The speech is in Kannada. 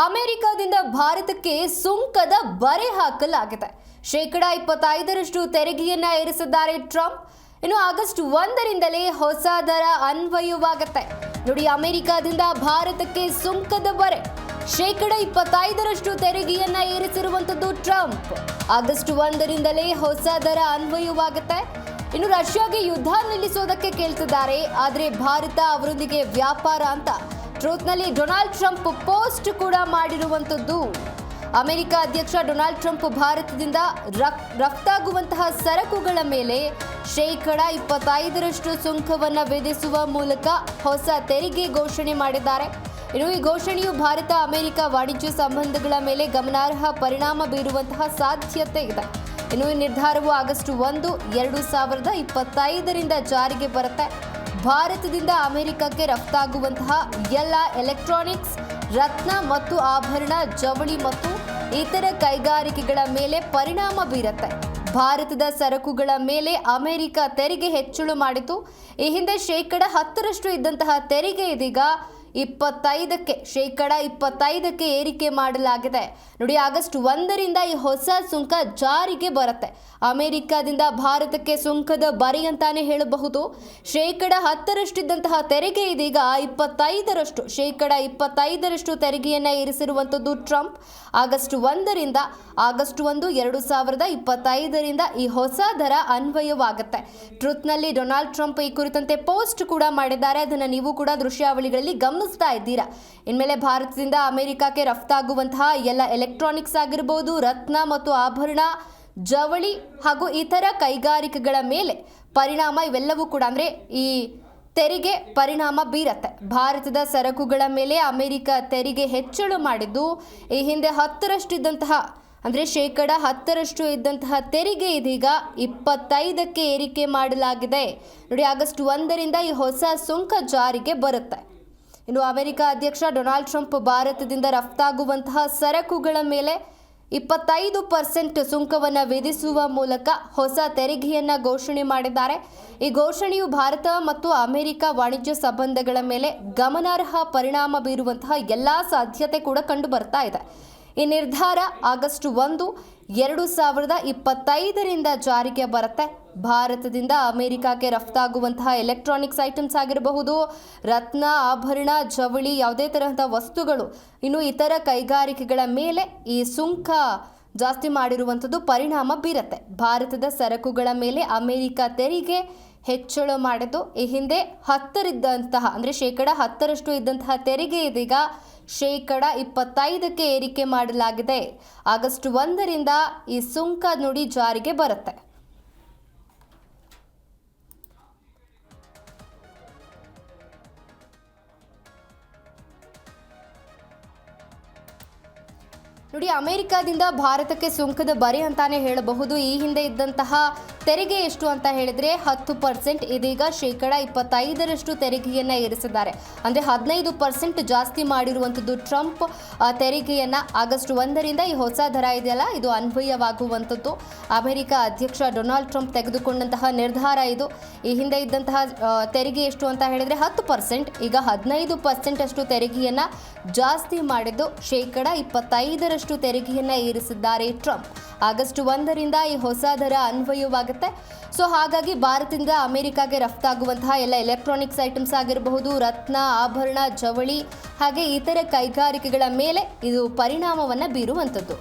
ಅಮೆರಿಕದಿಂದ ಭಾರತಕ್ಕೆ ಸುಂಕದ ಬರೆ ಹಾಕಲಾಗಿದೆ. 25% ತೆರಿಗೆಯನ್ನ ಏರಿಸಿದ್ದಾರೆ ಟ್ರಂಪ್. ಇನ್ನು ಆಗಸ್ಟ್ 1ರಿಂದಲೇ ಹೊಸ ದರ ಅನ್ವಯವಾಗುತ್ತೆ. ನೋಡಿ, ಅಮೆರಿಕದಿಂದ ಭಾರತಕ್ಕೆ ಸುಂಕದ ಬರೆ 25% ತೆರಿಗೆಯನ್ನ ಏರಿಸಿರುವಂತದ್ದು ಟ್ರಂಪ್. ಆಗಸ್ಟ್ 1ರಿಂದಲೇ ಹೊಸ ದರ ಅನ್ವಯವಾಗುತ್ತೆ. ಇನ್ನು ರಷ್ಯಾಗೆ ಯುದ್ಧ ನಿಲ್ಲಿಸೋದಕ್ಕೆ ಕೇಳ್ತಿದ್ದಾರೆ, ಆದರೆ ಭಾರತ ಅವರೊಂದಿಗೆ ವ್ಯಾಪಾರ ಅಂತ ಟ್ರೂತ್ನಲ್ಲಿ ಡೊನಾಲ್ಡ್ ಟ್ರಂಪ್ ಪೋಸ್ಟ್ ಕೂಡ ಮಾಡಿರುವಂತದ್ದು. ಅಮೆರಿಕ ಅಧ್ಯಕ್ಷ ಡೊನಾಲ್ಡ್ ಟ್ರಂಪ್ ಭಾರತದಿಂದ ರಫ್ತಾಗುವಂತಹ ಸರಕುಗಳ ಮೇಲೆ 25% ಸುಂಕವನ್ನು ವಿಧಿಸುವ ಮೂಲಕ ಹೊಸ ತೆರಿಗೆ ಘೋಷಣೆ ಮಾಡಿದ್ದಾರೆ. ಇನ್ನು ಈ ಘೋಷಣೆಯು ಭಾರತ ಅಮೆರಿಕ ವಾಣಿಜ್ಯ ಸಂಬಂಧಗಳ ಮೇಲೆ ಗಮನಾರ್ಹ ಪರಿಣಾಮ ಬೀರುವಂತಹ ಸಾಧ್ಯತೆ ಇದೆ. ಇನ್ನು ಈ ನಿರ್ಧಾರವು ಆಗಸ್ಟ್ 1, 2025ರಿಂದ ಜಾರಿಗೆ ಬರುತ್ತೆ. ಭಾರತದಿಂದ ಅಮೆರಿಕಕ್ಕೆ ರಫ್ತಾಗುವಂತಹ ಎಲ್ಲ ಎಲೆಕ್ಟ್ರಾನಿಕ್ಸ್, ರತ್ನ ಮತ್ತು ಆಭರಣ, ಜವಳಿ ಮತ್ತು ಇತರ ಕೈಗಾರಿಕೆಗಳ ಮೇಲೆ ಪರಿಣಾಮ ಬೀರುತ್ತೆ. ಭಾರತದ ಸರಕುಗಳ ಮೇಲೆ ಅಮೆರಿಕ ತೆರಿಗೆ ಹೆಚ್ಚಳ ಮಾಡಿತು. ಈ ಹಿಂದೆ 10% ಇದ್ದಂತಹ ತೆರಿಗೆ ಇದೀಗ 25% ಏರಿಕೆ ಮಾಡಲಾಗಿದೆ. ನೋಡಿ, ಆಗಸ್ಟ್ 1ರಿಂದ ಈ ಹೊಸ ಸುಂಕ ಜಾರಿಗೆ ಬರುತ್ತೆ. ಅಮೆರಿಕದಿಂದ ಭಾರತಕ್ಕೆ ಸುಂಕದ ಬರೆ ಅಂತಾನೆ ಹೇಳಬಹುದು. 10% ಇದ್ದಂತಹ ತೆರಿಗೆ ಇದೀಗ 25% ತೆರಿಗೆಯನ್ನ ಏರಿಸಿರುವಂತದ್ದು ಟ್ರಂಪ್. ಆಗಸ್ಟ್ 1ರಿಂದ ಆಗಸ್ಟ್ 1, 2025ರಿಂದ ಈ ಹೊಸ ದರ ಅನ್ವಯವಾಗುತ್ತೆ. ಟ್ರೂತ್ನಲ್ಲಿ ಡೊನಾಲ್ಡ್ ಟ್ರಂಪ್ ಈ ಕುರಿತಂತೆ ಪೋಸ್ಟ್ ಕೂಡ ಮಾಡಿದ್ದಾರೆ. ಅದನ್ನು ನೀವು ಕೂಡ ದೃಶ್ಯಾವಳಿಗಳಲ್ಲಿ ಗಮನಿಸ್ತಾ ಇದ್ದೀರಾ. ಇನ್ಮೇಲೆ ಭಾರತದಿಂದ ಅಮೆರಿಕಕ್ಕೆ ರಫ್ತಾಗುವಂತಹ ಎಲ್ಲ ಎಲೆಕ್ಟ್ರಾನಿಕ್ಸ್ ಆಗಿರಬಹುದು, ರತ್ನ ಮತ್ತು ಆಭರಣ, ಜವಳಿ ಹಾಗೂ ಇತರ ಕೈಗಾರಿಕೆಗಳ ಮೇಲೆ ಪರಿಣಾಮ, ಇವೆಲ್ಲವೂ ಕೂಡ ಅಂದರೆ ಈ ತೆರಿಗೆ ಪರಿಣಾಮ ಬೀರತ್ತೆ. ಭಾರತದ ಸರಕುಗಳ ಮೇಲೆ ಅಮೆರಿಕ ತೆರಿಗೆ ಹೆಚ್ಚಳ ಮಾಡಿದ್ದು, ಈ ಹಿಂದೆ 10% ಇದ್ದಂತಹ ಅಂದರೆ 10% ಇದ್ದಂತಹ ತೆರಿಗೆ ಇದೀಗ 25% ಏರಿಕೆ ಮಾಡಲಾಗಿದೆ. ನೋಡಿ, ಆಗಸ್ಟ್ 1ರಿಂದ ಈ ಹೊಸ ಸುಂಕ ಜಾರಿಗೆ ಬರುತ್ತೆ. ಇನ್ನು ಅಮೆರಿಕ ಅಧ್ಯಕ್ಷ ಡೊನಾಲ್ಡ್ ಟ್ರಂಪ್ ಭಾರತದಿಂದ ರಫ್ತಾಗುವಂತಹ ಸರಕುಗಳ ಮೇಲೆ 25% ಸುಂಕವನ್ನು ವಿಧಿಸುವ ಮೂಲಕ ಹೊಸ ತೆರಿಗೆಯನ್ನು ಘೋಷಣೆ ಮಾಡಿದ್ದಾರೆ. ಈ ಘೋಷಣೆಯು ಭಾರತ ಮತ್ತು ಅಮೆರಿಕ ವಾಣಿಜ್ಯ ಸಂಬಂಧಗಳ ಮೇಲೆ ಗಮನಾರ್ಹ ಪರಿಣಾಮ ಬೀರುವಂತಹ ಎಲ್ಲ ಸಾಧ್ಯತೆ ಕೂಡ ಕಂಡು ಬರ್ತಾ ಇದೆ. ಈ ನಿರ್ಧಾರ ಆಗಸ್ಟ್ 1, 2025ರಿಂದ ಜಾರಿಗೆ ಬರುತ್ತೆ. ಭಾರತದಿಂದ ಅಮೆರಿಕಕ್ಕೆ ರಫ್ತಾಗುವಂತಹ ಎಲೆಕ್ಟ್ರಾನಿಕ್ಸ್ ಐಟಮ್ಸ್ ಆಗಿರಬಹುದು, ರತ್ನ, ಆಭರಣ, ಜವಳಿ, ಯಾವುದೇ ತರಹದ ವಸ್ತುಗಳು, ಇನ್ನು ಇತರ ಕೈಗಾರಿಕೆಗಳ ಮೇಲೆ ಈ ಸುಂಕ ಜಾಸ್ತಿ ಮಾಡಿರುವಂಥದ್ದು ಪರಿಣಾಮ ಬೀರುತ್ತೆ. ಭಾರತದ ಸರಕುಗಳ ಮೇಲೆ ಅಮೆರಿಕ ತೆರಿಗೆ ಹೆಚ್ಚಳ ಮಾಡಿದ್ದು, ಈ ಹಿಂದೆ 10% ಇದ್ದಂತಹ ಅಂದರೆ 10% ಇದ್ದಂತಹ ತೆರಿಗೆ ಇದೀಗ 25% ಏರಿಕೆ ಮಾಡಲಾಗಿದೆ. ಆಗಸ್ಟ್ 1ರಿಂದ ಈ ಸುಂಕ ನೋಡಿ ಜಾರಿಗೆ ಬರುತ್ತೆ. ನೋಡಿ, ಅಮೆರಿಕದಿಂದ ಭಾರತಕ್ಕೆ ಸುಂಕದ ಬರೆ ಅಂತಾನೆ ಹೇಳಬಹುದು. ಈ ಹಿಂದೆ ಇದ್ದಂತಹ ತೆರಿಗೆ ಎಷ್ಟು ಅಂತ ಹೇಳಿದ್ರೆ 10%, ಇದೀಗ 25% ತೆರಿಗೆಯನ್ನ ಏರಿಸಿದ್ದಾರೆ. ಅಂದರೆ 15% ಜಾಸ್ತಿ ಮಾಡಿರುವಂಥದ್ದು ಟ್ರಂಪ್ ತೆರಿಗೆಯನ್ನ. ಆಗಸ್ಟ್ 1ರಿಂದ ಈ ಹೊಸ ದರ ಇದೆಯಲ್ಲ, ಇದು ಅನ್ವಯವಾಗುವಂಥದ್ದು. ಅಮೆರಿಕ ಅಧ್ಯಕ್ಷ ಡೊನಾಲ್ಡ್ ಟ್ರಂಪ್ ತೆಗೆದುಕೊಂಡಂತಹ ನಿರ್ಧಾರ ಇದು. ಈ ಹಿಂದೆ ಇದ್ದಂತಹ ತೆರಿಗೆ ಎಷ್ಟು ಅಂತ ಹೇಳಿದ್ರೆ 10%, ಈಗ 15% ಅಷ್ಟು ತೆರಿಗೆಯನ್ನ ಜಾಸ್ತಿ ಮಾಡಿದ್ದು, 25% ತೆರಿಗೆಯನ್ನ ಏರಿಸಿದ್ದಾರೆ ಟ್ರಂಪ್. ಆಗಸ್ಟ್ 1ರಿಂದ ಈ ಹೊಸ ದರ ಅನ್ವಯವಾಗುತ್ತೆ. ಸೊ ಹಾಗಾಗಿ ಭಾರತದಿಂದ ಅಮೆರಿಕಾಗೆ ರಫ್ತಾಗುವಂತಹ ಎಲ್ಲ ಎಲೆಕ್ಟ್ರಾನಿಕ್ಸ್ ಐಟಮ್ಸ್ ಆಗಿರಬಹುದು, ರತ್ನ, ಆಭರಣ, ಜವಳಿ ಹಾಗೆ ಇತರ ಕೈಗಾರಿಕೆಗಳ ಮೇಲೆ ಇದು ಪರಿಣಾಮವನ್ನು ಬೀರುವಂಥದ್ದು.